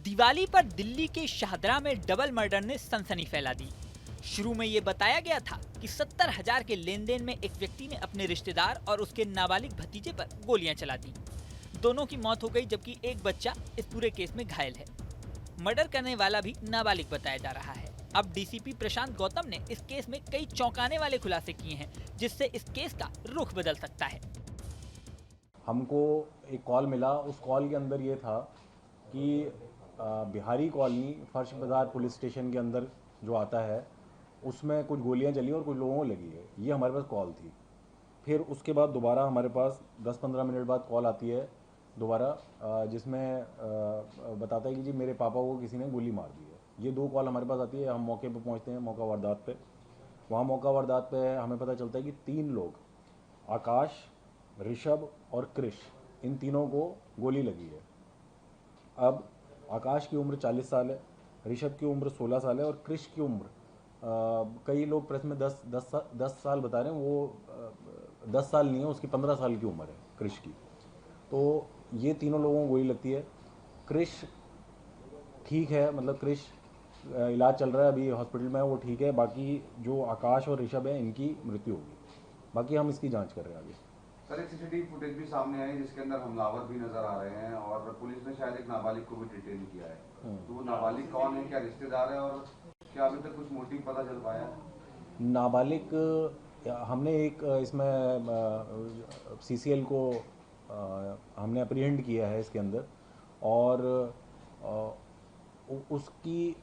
दिवाली पर दिल्ली के शाहदरा में डबल मर्डर ने सनसनी फैला दी। शुरू में ये बताया गया था कि 70,000 के लेन देन में एक व्यक्ति ने अपने रिश्तेदार और उसके नाबालिग भतीजे पर गोलियां चला दी। दोनों की मौत हो गई जबकि एक बच्चा इस पूरे केस में घायल है। मर्डर करने वाला भी नाबालिग बताया जा रहा है। अब डीसीपी प्रशांत गौतम ने इस केस में कई चौंकाने वाले खुलासे किए हैं, जिससे इस केस का रुख बदल सकता है। हमको एक कॉल मिला। उस कॉल के अंदर ये था कि बिहारी कॉलोनी फर्श बाज़ार पुलिस स्टेशन के अंदर जो आता है उसमें कुछ गोलियां चली और कुछ लोगों को लगी है। ये हमारे पास कॉल थी। फिर उसके बाद दोबारा हमारे पास 10-15 मिनट बाद कॉल आती है दोबारा, जिसमें बताता है कि जी मेरे पापा को किसी ने गोली मार दी है। ये दो कॉल हमारे पास आती है। हम मौके पे पहुंचते हैं, मौका वारदात पे। वहाँ मौका वारदात पे हमें पता चलता है कि 3 लोग, आकाश, ऋषभ और कृष, इन तीनों को गोली लगी है। अब आकाश की उम्र 40 साल है, ऋषभ की उम्र 16 साल है और कृष की उम्र कई लोग प्रेस में 10 साल बता रहे हैं। वो 10 साल नहीं है, उसकी 15 साल की उम्र है कृष की। तो ये तीनों लोगों को गोली लगती है। कृष ठीक है, मतलब कृष इलाज चल रहा है, अभी हॉस्पिटल में है, वो ठीक है। बाकी जो आकाश और ऋषभ है इनकी मृत्यु होगी। बाकी हम इसकी जांच कर रहे हैं आगे। सर, एक सीसीटीवी फुटेज भी सामने आई जिसके अंदर हमलावर भी नजर आ रहे हैं और पुलिस ने शायद एक नाबालिग को भी डिटेन किया है। तो वो नाबालिग कौन है, क्या रिश्तेदार है और क्या अभी तक कुछ मोटिव पता चल पाया? नाबालिग हमने एक इसमें सीसीएल को हमने अप्रीहेंड किया है इसके अंदर। और उसकी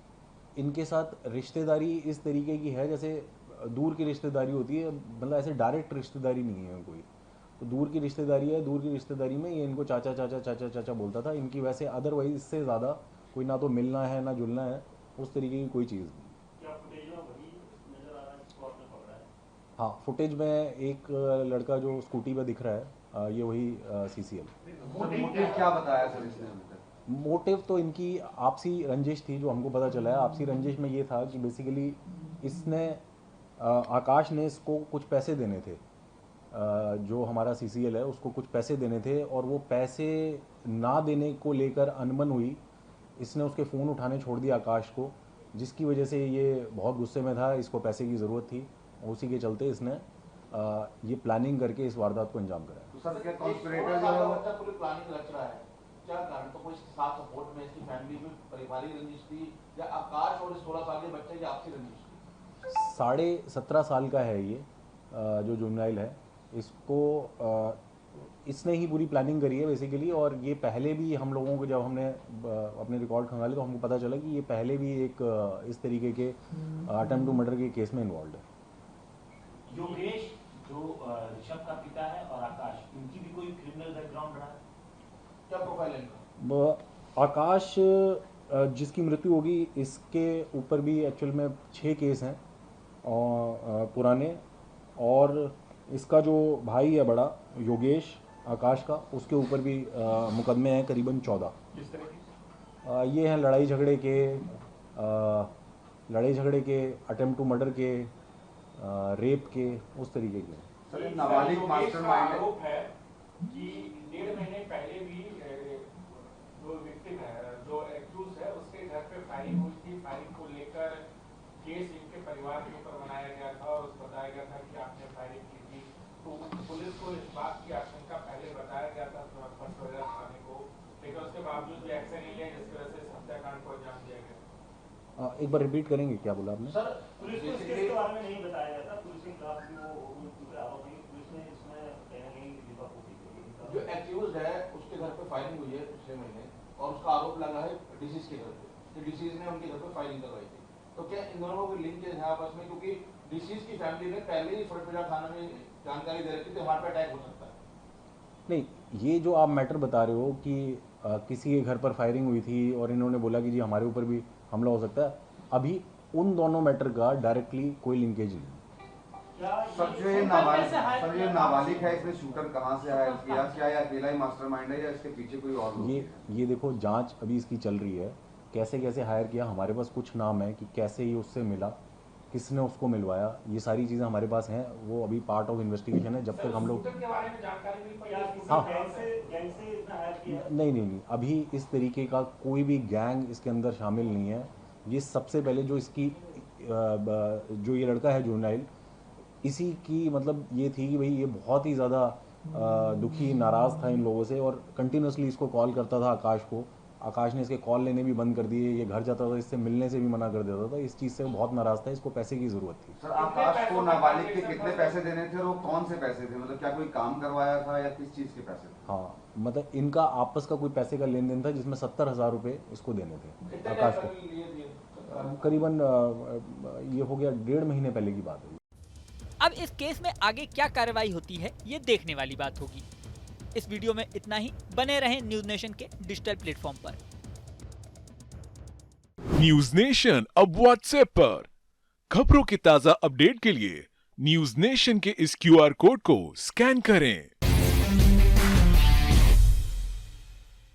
इनके साथ रिश्तेदारी इस तरीके की है जैसे दूर की रिश्तेदारी होती है, मतलब ऐसे डायरेक्ट रिश्तेदारी नहीं है कोई। तो दूर की रिश्तेदारी है। दूर की रिश्तेदारी में ये इनको चाचा चाचा चाचा चाचा बोलता था। इनकी वैसे अदरवाइज इससे ज़्यादा कोई ना तो मिलना है ना जुलना है, उस तरीके की कोई चीज़ नहीं। हाँ, फुटेज में एक लड़का जो स्कूटी पे दिख रहा है, ये वही सीसीएल। मोटिव क्या बताया सर इसने अभी तक? मोटिव तो इनकी आपसी रंजिश थी, जो हमको पता चला है। आपसी रंजिश में ये था कि बेसिकली इसने आकाश ने इसको कुछ पैसे देने थे। जो हमारा सीसीएल है उसको कुछ पैसे देने थे और वो पैसे ना देने को लेकर अनबन हुई। इसने उसके फ़ोन उठाने छोड़ दिया आकाश को, जिसकी वजह से ये बहुत गुस्से में था। इसको पैसे की ज़रूरत थी, उसी के चलते इसने ये प्लानिंग करके इस वारदात को अंजाम कराया। तो सर, क्या कॉन्स्पिरेटर जो है वो पूरी प्लानिंग रच रहा है? क्या कारण? तो कोई साथ सपोर्ट में इसकी फैमिली में पारिवारिक रंजिश थी या आकाश और इस 16 साल के बच्चे की आपसी रंजिश थी? 17.5 साल का है ये, जो जुवेनाइल है। इसको इसने ही पूरी प्लानिंग करी है बेसिकली। और ये पहले भी हम लोगों को, जब हमने अपने रिकॉर्ड खंगाले तो हमको पता चला कि ये पहले भी एक इस तरीके के अटेम्प्ट टू मर्डर के केस में इन्वॉल्व है। योगेश जो ऋषभ का पिता है और आकाश, इनकी भी कोई क्रिमिनल बैकग्राउंड रहा है? क्या प्रोफाइल है इनका? आकाश जिसकी मृत्यु होगी, इसके ऊपर भी एक्चुअल में 6 केस हैं और पुराने। और इसका जो भाई है बड़ा, योगेश आकाश का, उसके ऊपर भी मुकदमे हैं करीबन 14। किस तरह की? ये हैं लड़ाई झगड़े के, अटेम्प्ट टू मर्डर के, रेप के, उस तरीके के। सर, ये नाबालिग मास्टरमाइंड आरोप है कि 1.5 महीने पहले भी जो विक्टिम है, जो एक्यूज है, उसके घर पे फायरिंग हुई थी। फायरिंग को लेकर केस इनके परिवार के ऊपर बनाया गया था और बताया गया था कि आपने फायरिंग की थी। तो पुलिस को इस बात की आशंका पहले बताया गया था फर्स्ट बाजार थाने को, लेकिन उसके बावजूद भी एक्शन नहीं लिया, जिसकी वजह से इस हत्याकांड को अंजाम दिया गया। एक बार रिपीट करेंगे, क्या बोला आपने? सर, पुलिस को इस केस के बारे में नहीं बताया गया था। पुलिस के खिलाफ भी वो आरोपी, पुलिस ने इसमें कहीं ना कहीं लिपापोती की। जो एक्यूज है उसके घर पे फायरिंग हुई है पिछले महीने और उसका आरोप लगा है डिसीज के घर पे कि डिसीज ने उनके घर पे फायरिंग करवाई थी। तो क्या इन दोनों को लिंकेज है आपस में? क्योंकि डिसीज की फैमिली ने पहले ही फर्स्ट बाजार थाना में जानकारी दे रखी थी हमारे पे अटैक हो सकता है। नहीं, ये जो आप मैटर बता रहे हो कि किसी के घर पर फायरिंग हुई थी और इन्होंने बोला कि जी हमारे ऊपर भी हमला हो सकता है, अभी उन दोनों मैटर का डायरेक्टली कोई लिंकेज नहीं। सर, जो ये नाबालिग है, इसमें शूटर कहाँ से हायर किया? क्या ये अकेला ही मास्टरमाइंड है या इसके पीछे कोई और लोग हैं? ये देखो, जांच अभी इसकी चल रही है। कैसे कैसे हायर किया, हमारे पास कुछ नाम है कि कैसे ये उससे मिला, किसने उसको मिलवाया, ये सारी चीज़ें हमारे पास हैं। वो अभी पार्ट ऑफ इन्वेस्टिगेशन है। जब तक हम लोग स्कूटर के बारे में जानकारी मिल पाई है? हाँ। गैंग से इतना हायर किया? नहीं, अभी इस तरीके का कोई भी गैंग इसके अंदर शामिल नहीं है। ये सबसे पहले जो इसकी जो ये लड़का है जुवेनाइल, इसी की मतलब ये थी कि भाई ये बहुत ही ज़्यादा दुखी नाराज़ था इन लोगों से और कंटिन्यूसली इसको कॉल करता था आकाश को। आकाश ने इसके कॉल लेने भी बंद कर दिए, ये घर जाता था इससे मिलने से भी मना कर देता था। इस चीज़ से वो बहुत नाराज़ था, इसको पैसे की ज़रूरत थी। सर आकाश को नाबालिग के कितने पैसे देने थे और वो कौन से पैसे थे, मतलब क्या कोई काम करवाया था या किस चीज़ के पैसे थे? हाँ, मतलब इनका आपस का कोई पैसे का लेन देन था जिसमें 70,000 रुपये इसको देने थे कितने आकाश टाइम को। का लिए दिए? करीबन ये हो गया 1.5 महीने पहले की बात है। अब इस केस में आगे क्या कार्रवाई होती है ये देखने वाली बात होगी। इस वीडियो में इतना ही। बने रहें न्यूज नेशन के डिजिटल प्लेटफॉर्म पर। न्यूज नेशन अब व्हाट्सएप पर खबरों के ताजा अपडेट के लिए न्यूज नेशन के इस QR कोड को स्कैन करें।